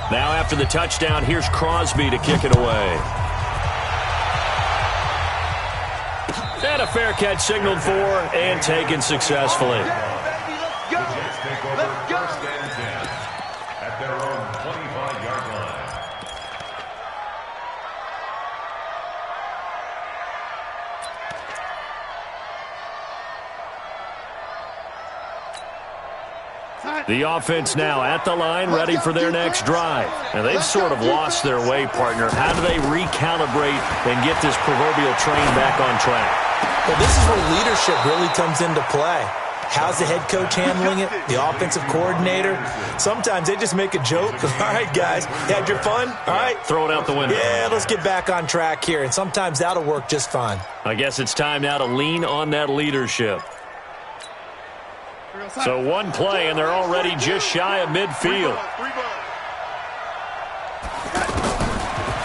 Now after the touchdown, here's Crosby to kick it away. And a fair catch signaled for and taken successfully. The offense now at the line, ready for their next drive. And they've sort of lost their way, partner. How do they recalibrate and get this proverbial train back on track? Well, this is where leadership really comes into play. How's the head coach handling it? The offensive coordinator? Sometimes they just make a joke. All right, guys, you had your fun? All right. Throw it out the window. Yeah, let's get back on track here. And sometimes that'll work just fine. I guess it's time now to lean on that leadership. So one play, and they're already just shy of midfield.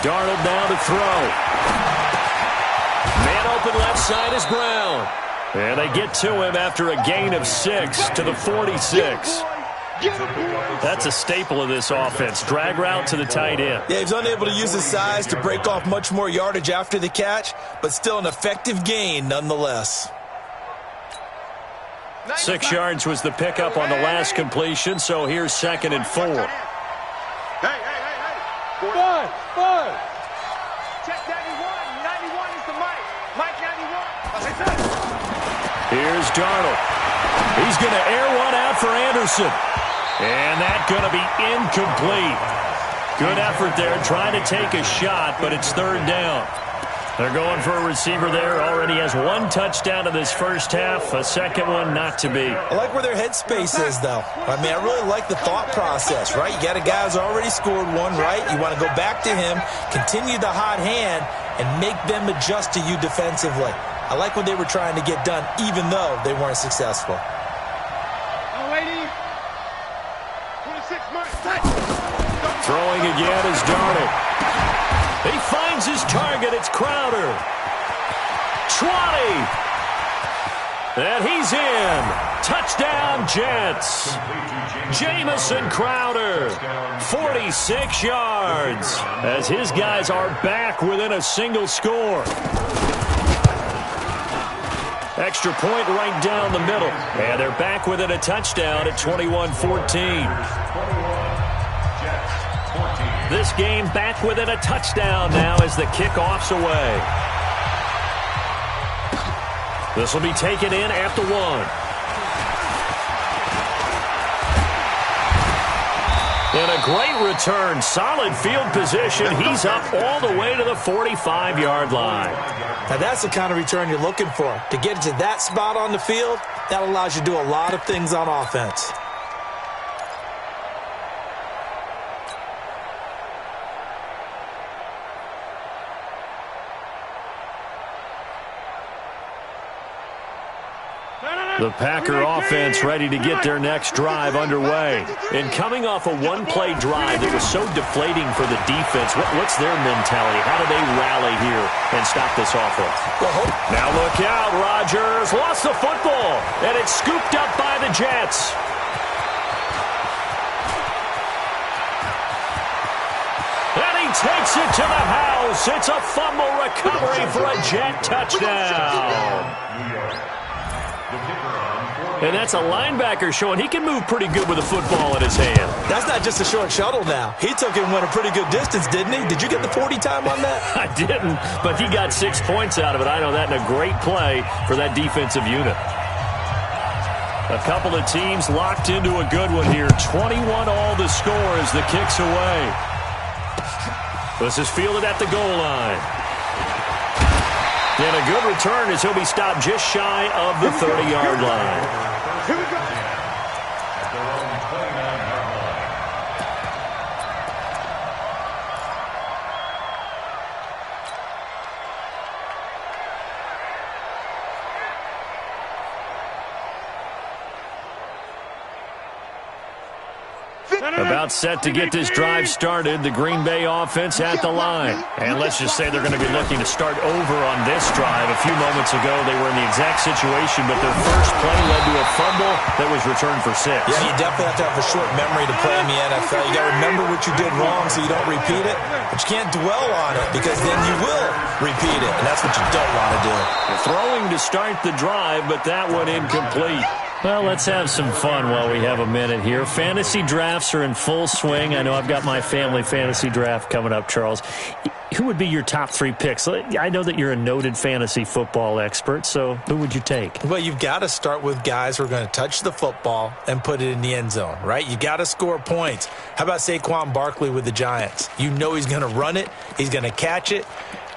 Darnold now to throw. Man open left side is Brown. And they get to him after a gain of 6 to the 46. That's a staple of this offense. Drag route to the tight end. Yeah, he's unable to use his size to break off much more yardage after the catch, but still an effective gain nonetheless. 6 yards was the pickup on the last completion, so here's 2nd and 4. Hey. Five. Check 91. 91 is the mic. Mike 91. Here's Darnold. He's going to air one out for Anderson. And that's going to be incomplete. Good effort there, trying to take a shot, but it's 3rd down. They're going for a receiver there. Already has 1 touchdown in this first half. A second one not to be. I like where their headspace is, though. I mean, I really like the thought process, right? You got a guy who's already scored one, right? You want to go back to him, continue the hot hand, and make them adjust to you defensively. I like what they were trying to get done, even though they weren't successful. Throwing again is Darnold. He finds his target. It's Crowder. 20. And he's in. Touchdown, Jets. Jamison Crowder, 46 yards, as his guys are back within a single score. Extra point right down the middle. And they're back within a touchdown at 21-14. This game back within a touchdown now as the kickoff's away. This will be taken in at the 1. And a great return. Solid field position. He's up all the way to the 45-yard line. Now that's the kind of return you're looking for. To get to that spot on the field, that allows you to do a lot of things on offense. The Packer offense ready to get their next drive underway. And coming off a one-play drive that was so deflating for the defense, what's their mentality? How do they rally here and stop this offense? Now look out, Rodgers lost the football, and it's scooped up by the Jets. And he takes it to the house. It's a fumble recovery for a Jet touchdown. And that's a linebacker showing he can move pretty good with a football in his hand. That's not just a short shuttle now. He took it and went a pretty good distance, didn't he? Did you get the 40 time on that? I didn't, but he got 6 points out of it. I know that, and a great play for that defensive unit. A couple of teams locked into a good one here. 21 all the score as the kick's away. This is fielded at the goal line. And a good return as he'll be stopped just shy of the 30-yard line. Here we go. About set to get this drive started, the Green Bay offense at the line. And let's just say they're going to be looking to start over on this drive. A few moments ago, they were in the exact situation, but their first play led to a fumble that was returned for 6. Yeah, you definitely have to have a short memory to play in the NFL. You got to remember what you did wrong so you don't repeat it, but you can't dwell on it because then you will repeat it, and that's what you don't want to do. Throwing to start the drive, but that one incomplete. Well, let's have some fun while we have a minute here. Fantasy drafts are in full swing. I know I've got my family fantasy draft coming up, Charles. Who would be your top 3 picks? I know that you're a noted fantasy football expert, so who would you take? Well, you've got to start with guys who are going to touch the football and put it in the end zone, right? You got to score points. How about Saquon Barkley with the Giants? You know he's going to run it. He's going to catch it.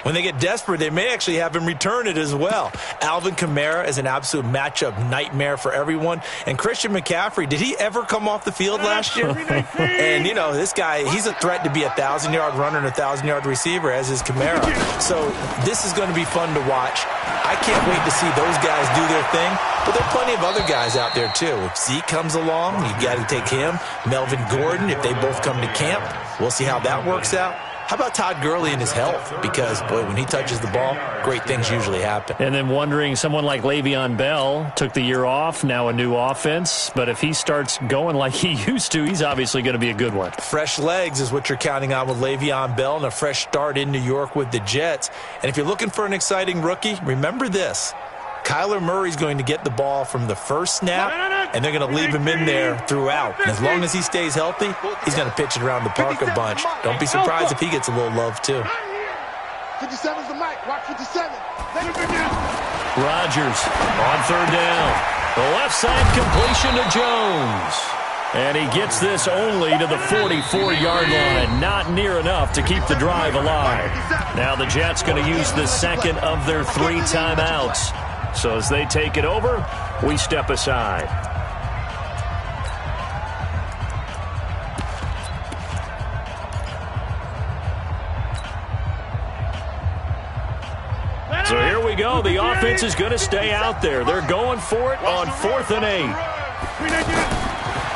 When they get desperate, they may actually have him return it as well. Alvin Kamara is an absolute matchup nightmare for everyone. And Christian McCaffrey, did he ever come off the field last year? And, you know, this guy, he's a threat to be a 1,000-yard runner and a 1,000-yard receiver, as is Kamara. So this is going to be fun to watch. I can't wait to see those guys do their thing. But there are plenty of other guys out there, too. If Zeke comes along, you got to take him. Melvin Gordon, if they both come to camp, we'll see how that works out. How about Todd Gurley and his health? Because, boy, when he touches the ball, great things usually happen. And then wondering, someone like Le'Veon Bell took the year off, now a new offense. But if he starts going like he used to, he's obviously going to be a good one. Fresh legs is what you're counting on with Le'Veon Bell and a fresh start in New York with the Jets. And if you're looking for an exciting rookie, remember this. Kyler Murray's going to get the ball from the first snap, and they're going to leave him in there throughout. And as long as he stays healthy, he's going to pitch it around the park a bunch. Don't be surprised if he gets a little love, too. 57's the mic. Watch 57. Rodgers on third down. The left side completion to Jones. And he gets this only to the 44-yard line. Not near enough to keep the drive alive. Now the Jets going to use the second of their 3 timeouts. So as they take it over, we step aside. So here we go. The offense is going to stay out there. They're going for it on 4th and 8.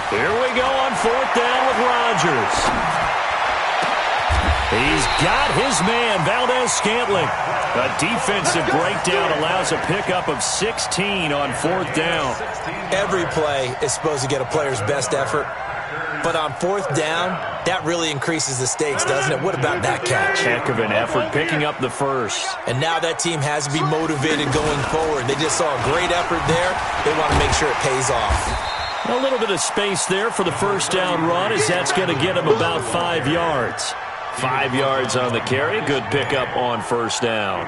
Here we go on 4th down with Rodgers. He's got his man, Valdez-Scantling. A defensive breakdown allows a pickup of 16 on 4th down. Every play is supposed to get a player's best effort. But on 4th down, that really increases the stakes, doesn't it? What about that catch? Heck of an effort, picking up the first. And now that team has to be motivated going forward. They just saw a great effort there. They want to make sure it pays off. A little bit of space there for the first down run, as that's going to get him about 5 yards. 5 yards on the carry. Good pickup on first down.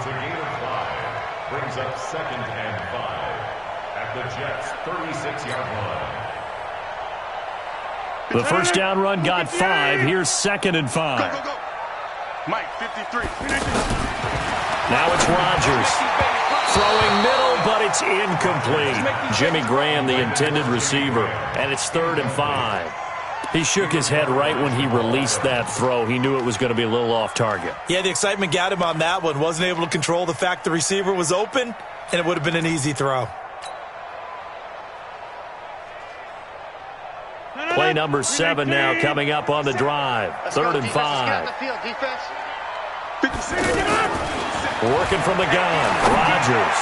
Brings up 2nd and 5 at the Jets' 36-yard line. The first down run got 5. Here's 2nd and 5. Go, go, go. Mike, 53. Now it's Rodgers. Throwing middle, but it's incomplete. Jimmy Graham, the intended receiver. And it's 3rd and 5. He shook his head right when he released that throw. He knew it was going to be a little off target. Yeah, the excitement got him on that one. Wasn't able to control the fact the receiver was open, and it would have been an easy throw. Play number 7 now coming up on the drive. 3rd and 5. Working from the gun. Rodgers.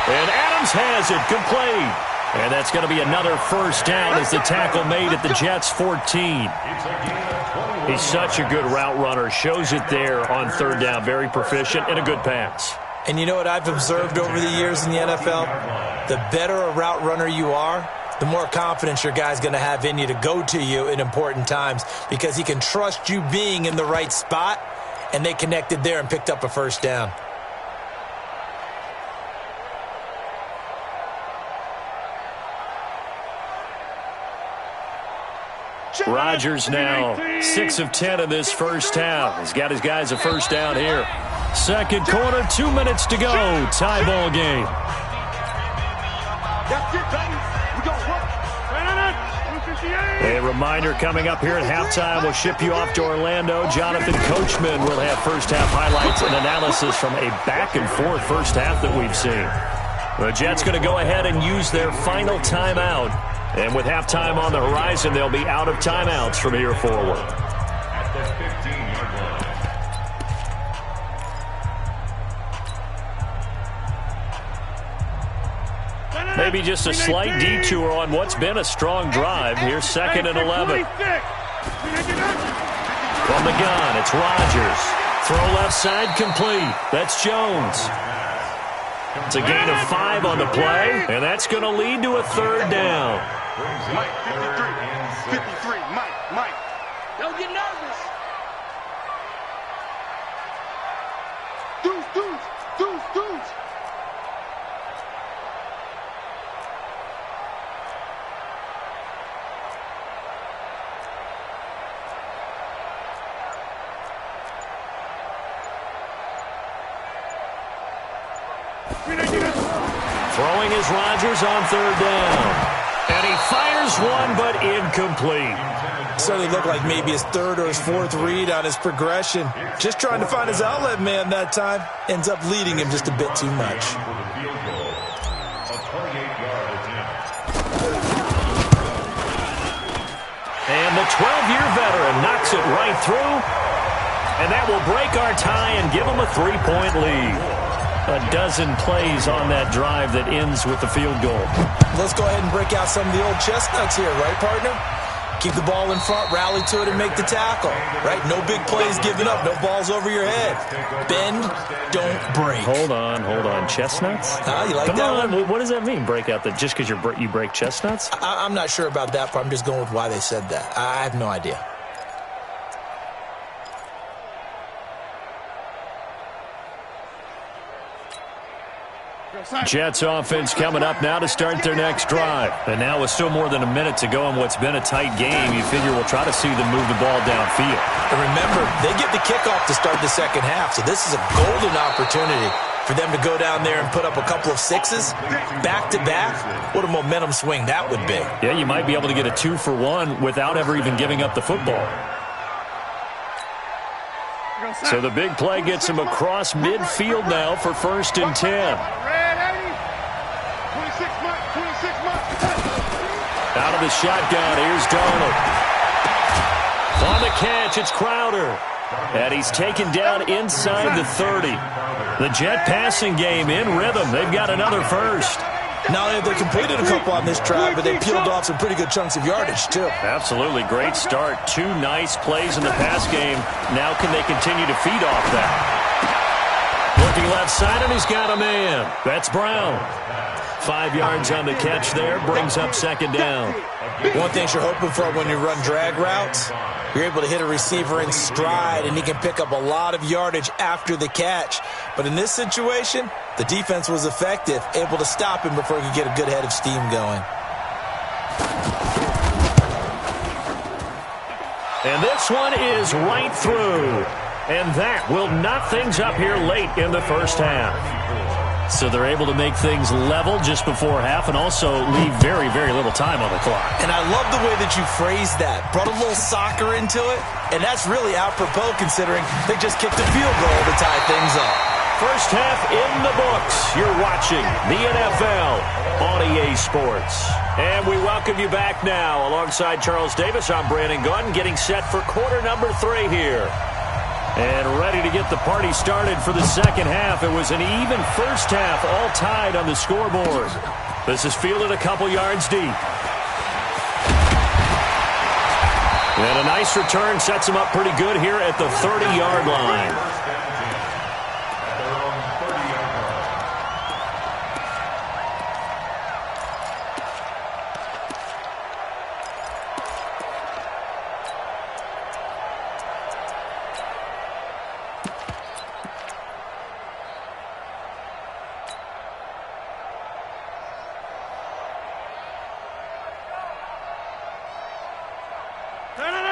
And Adams has it complete. And that's going to be another first down as the tackle made at the Jets' 14. He's such a good route runner. Shows it there on 3rd down. Very proficient and a good pass. And you know what I've observed over the years in the NFL? The better a route runner you are, the more confidence your guy's going to have in you to go to you in important times because he can trust you being in the right spot, and they connected there and picked up a first down. Rodgers now 6 of 10 in this first half. He's got his guys a first down here. Second quarter, 2 minutes to go. Tie ball game. A reminder coming up here at halftime. We'll ship you off to Orlando. Jonathan Coachman will have first half highlights and analysis from a back-and-forth first half that we've seen. The Jets going to go ahead and use their final timeout And with halftime on the horizon, they'll be out of timeouts from here forward. At the 15-yard line. Maybe just a slight detour on what's been a strong drive. Here's 2nd and 11. From the gun, it's Rodgers. Throw left side complete. That's Jones. It's a gain of 5 on the play, and that's going to lead to a 3rd down. Mike, 53. 53. Mike. Don't get nervous. Deuce. Throwing is Rodgers on 3rd down. And he fires one, but incomplete. Certainly looked like maybe his 3rd or his 4th read on his progression. Just trying to find his outlet man that time. Ends up leading him just a bit too much. And the 12-year veteran knocks it right through. And that will break our tie and give him a 3-point lead. A dozen plays on that drive that ends with the field goal. Let's go ahead and break out some of the old chestnuts here, right, partner? Keep the ball in front, rally to it, and make the tackle, right? No big plays given up, no balls over your head. Bend, don't break. Hold on. Chestnuts? You like Come that on. one? What does that mean, break out? That just because you break chestnuts? I'm not sure about that part. I'm just going with why they said that. I have no idea. Jets offense coming up now to start their next drive. And now with still more than a minute to go in what's been a tight game, you figure we'll try to see them move the ball downfield. And remember, they get the kickoff to start the second half, so this is a golden opportunity for them to go down there and put up a couple of 6s back-to-back. What a momentum swing that would be. Yeah, you might be able to get a 2-for-1 without ever even giving up the football. So the big play gets him across midfield now for 1st and 10. Out of the shotgun, here's Darnold. On the catch, it's Crowder. And he's taken down inside the 30. The Jet passing game in rhythm. They've got another first. Not only have they completed a couple on this drive, but they peeled off some pretty good chunks of yardage, too. Absolutely. Great start. 2 nice plays in the pass game. Now can they continue to feed off that? Looking left side, and he's got a man. That's Brown. 5 yards on the catch there. Brings up 2nd down. One thing you're hoping for when you run drag routes, you're able to hit a receiver in stride, and he can pick up a lot of yardage after the catch. But in this situation, the defense was effective, able to stop him before he could get a good head of steam going. And this one is right through. And that will knock things up here late in the first half. So they're able to make things level just before half and also leave very, very little time on the clock. And I love the way that you phrased that. Brought a little soccer into it, and that's really apropos considering they just kicked a field goal to tie things up. First half in the books. You're watching the NFL on EA Sports. And we welcome you back now. Alongside Charles Davis, I'm Brandon Gunn, getting set for quarter number 3 here. And ready to get the party started for the second half. It was an even first half, all tied on the scoreboard. This is fielded a couple yards deep. And a nice return sets him up pretty good here at the 30-yard line.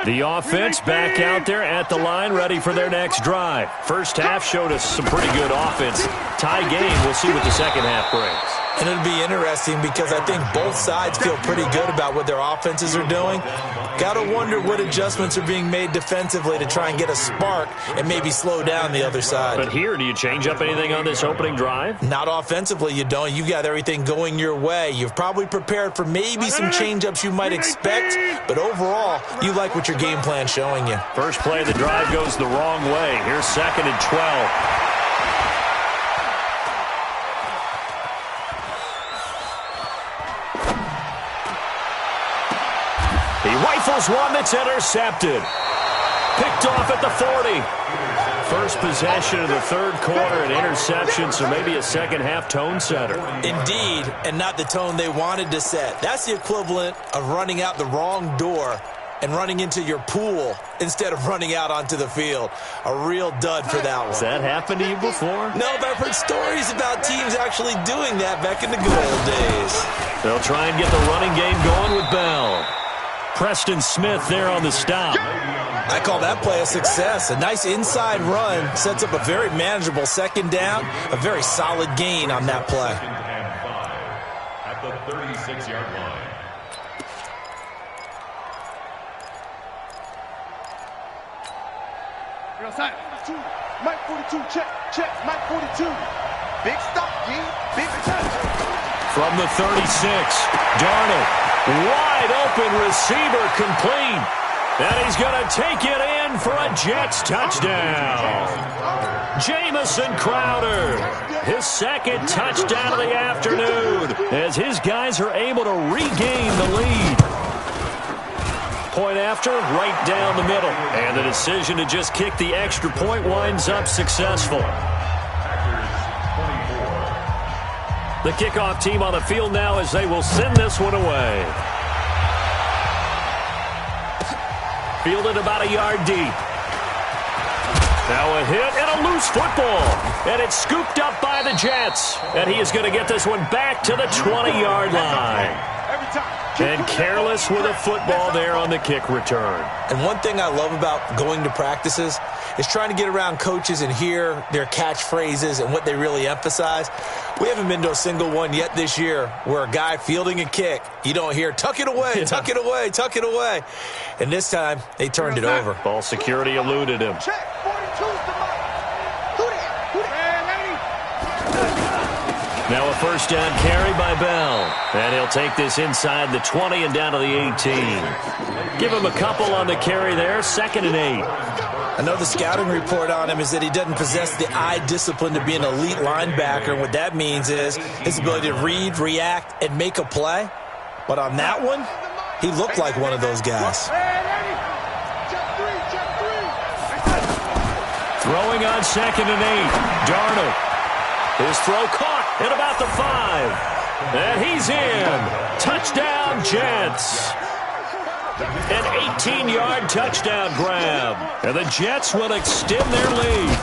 The offense back out there at the line, ready for their next drive. First half showed us some pretty good offense. Tie game, we'll see what the second half brings. And it'll be interesting because I think both sides feel pretty good about what their offenses are doing. Got to wonder what adjustments are being made defensively to try and get a spark and maybe slow down the other side. But here, do you change up anything on this opening drive? Not offensively, you don't. You've got everything going your way. You've probably prepared for maybe some change-ups you might expect, but overall, you like what your game plan's showing you. First play of the drive goes the wrong way. Here's 2nd and 12. He rifles one that's intercepted. Picked off at the 40. First possession of the third quarter, an interception, so maybe a second-half tone setter. Indeed, and not the tone they wanted to set. That's the equivalent of running out the wrong door and running into your pool instead of running out onto the field. A real dud for that one. Has that happened to you before? No, but I've heard stories about teams actually doing that back in the good old days. They'll try and get the running game going with Bell. Preston Smith there on the stop. I call that play a success. A nice inside run sets up a very manageable 2nd down. A very solid gain on that play. 2nd and 5 at the 36-yard line. Mike 42, check, Mike 42. Big stop, G, big touch. From the 36, Darnold, wide open receiver complete. And he's going to take it in for a Jets touchdown. Jamison Crowder, his 2nd touchdown of the afternoon, as his guys are able to regain the lead. Point after, right down the middle. And the decision to just kick the extra point winds up successful. The kickoff team on the field now as they will send this one away. Fielded about a yard deep. Now a hit and a loose football. And it's scooped up by the Jets. And he is going to get this one back to the 20-yard line. And careless with a football there on the kick return. And one thing I love about going to practices is trying to get around coaches and hear their catchphrases and what they really emphasize. We haven't been to a single one yet this year where a guy fielding a kick, you don't hear, tuck it away, tuck it away, tuck it away. And this time, they turned it over. Ball security eluded him. Now a first down carry by Bell. And he'll take this inside the 20 and down to the 18. Give him a couple on the carry there, 2nd and 8. I know the scouting report on him is that he doesn't possess the eye discipline to be an elite linebacker. And what that means is his ability to read, react, and make a play. But on that one, he looked like one of those guys. Throwing on 2nd and 8. Darnold. His throw caught at about the 5. And he's in. Touchdown, Jets. An 18-yard touchdown grab. And the Jets will extend their lead.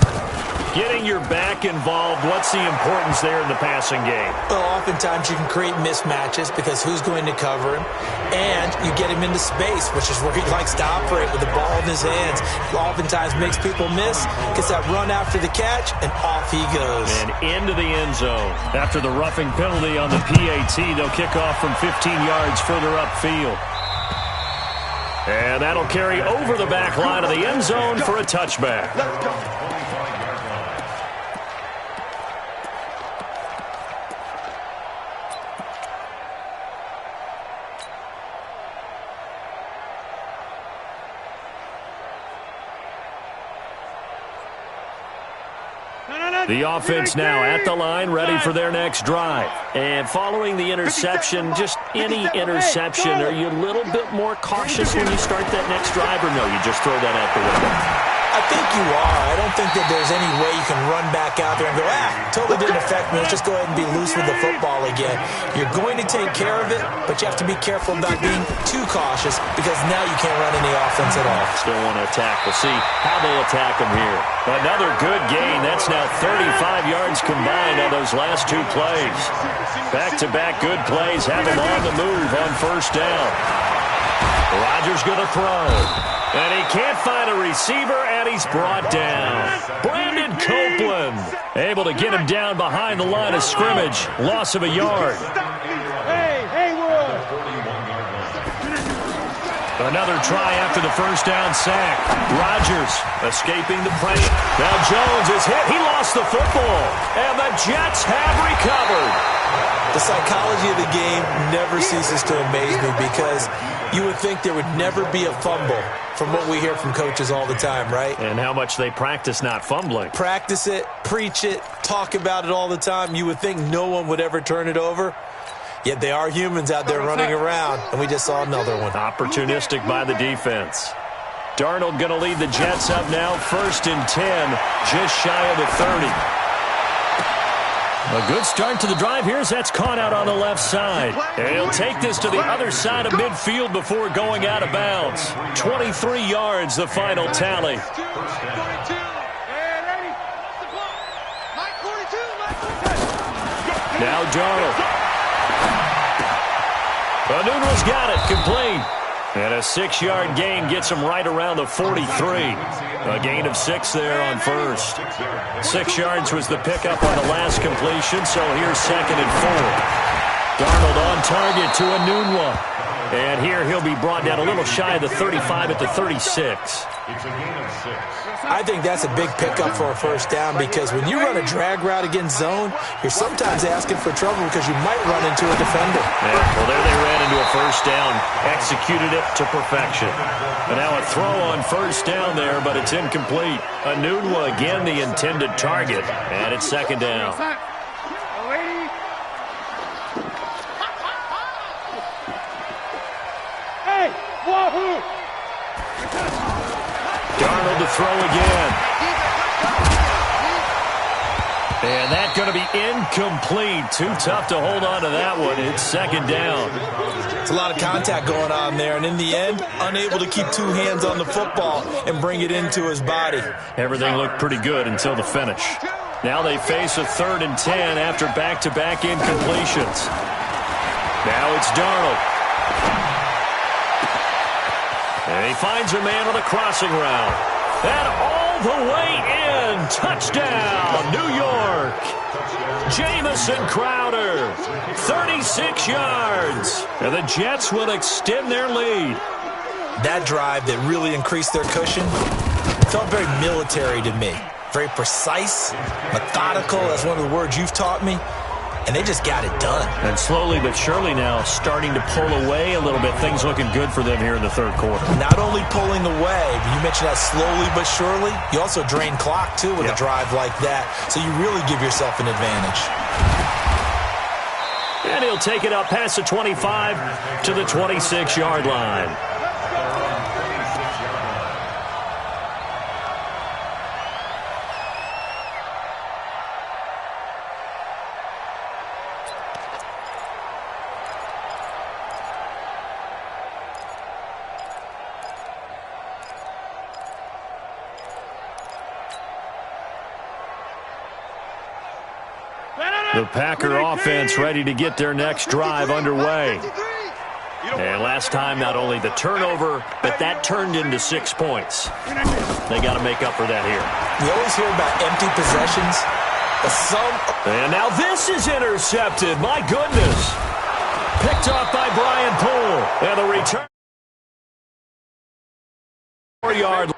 Getting your back involved, what's the importance there in the passing game? Well, oftentimes you can create mismatches because who's going to cover him? And you get him into space, which is where he likes to operate with the ball in his hands. Oftentimes makes people miss, gets that run after the catch, and off he goes. And into the end zone. After the roughing penalty on the PAT, they'll kick off from 15 yards further upfield. And that'll carry over the back line of the end zone for a touchback. The offense now at the line, ready for their next drive. And following the interception, just any interception, are you a little bit more cautious when you start that next drive, or no, you just throw that out the window? I think you are. I don't think that there's any way you can run back out there and go, totally didn't affect me. Let's just go ahead and be loose with the football again. You're going to take care of it, but you have to be careful about being too cautious because now you can't run any offense at all. Still want to attack. We'll see how they attack him here. Another good gain. That's now 35 yards combined on those last two plays. Back-to-back good plays have him on the move on first down. Rodgers going to throw. And he can't find a receiver, and he's brought down. Brandon Copeland Able to get him down behind the line of scrimmage. Loss of a yard. Another try after the first down sack. Rodgers escaping the pressure. Now Jones is hit. He lost the football. And the Jets have recovered. The psychology of the game never ceases to amaze me because you would think there would never be a fumble from what we hear from coaches all the time, right? And how much they practice not fumbling. Practice it, preach it, talk about it all the time. You would think no one would ever turn it over. Yet they are humans out there running around, and we just saw another one. Opportunistic by the defense. Darnold going to lead the Jets up now, 1st and 10, just shy of the 30. A good start to the drive here as that's caught out on the left side. And he'll take this to the other side of midfield before going out of bounds. 23 yards, the final tally. Now Darnold. Nunez got it, complete. And a 6-yard gain gets him right around the 43. A gain of 6 there on first. 6 yards was the pickup on the last completion, so here's 2nd and 4. Darnold on target to Nunez. And here he'll be brought down a little shy of the 35 at the 36. It's a gain of 6. I think that's a big pickup for a first down because when you run a drag route against zone, you're sometimes asking for trouble because you might run into a defender. Yeah, well, there they ran into a first down, executed it to perfection. And now a throw on first down there, but it's incomplete. Nunez again the intended target, and it's 2nd down. Darnold to throw again. And that's going to be incomplete. Too tough to hold on to that one. It's 2nd down. It's a lot of contact going on there, and in the end, unable to keep 2 hands on the football and bring it into his body. Everything looked pretty good until the finish. Now they face a 3rd and 10 after back-to-back incompletions. Now it's Darnold. And he finds a man on the crossing route. And all the way in. Touchdown, New York. Jamison Crowder, 36 yards. And the Jets will extend their lead. That drive that really increased their cushion felt very military to me. Very precise, methodical. That's one of the words you've taught me. And they just got it done. And slowly but surely now starting to pull away a little bit. Things looking good for them here in the 3rd quarter. Not only pulling away, but you mentioned that slowly but surely. You also drain clock, too, with a drive like that. So you really give yourself an advantage. And he'll take it up past the 25 to the 26-yard line. The Packer offense ready to get their next drive underway. And last time, not only the turnover, but that turned into 6 points. They got to make up for that here. We always hear about empty possessions, but some... And now this is intercepted. My goodness. Picked off by Brian Poole. And the return. 4-yard.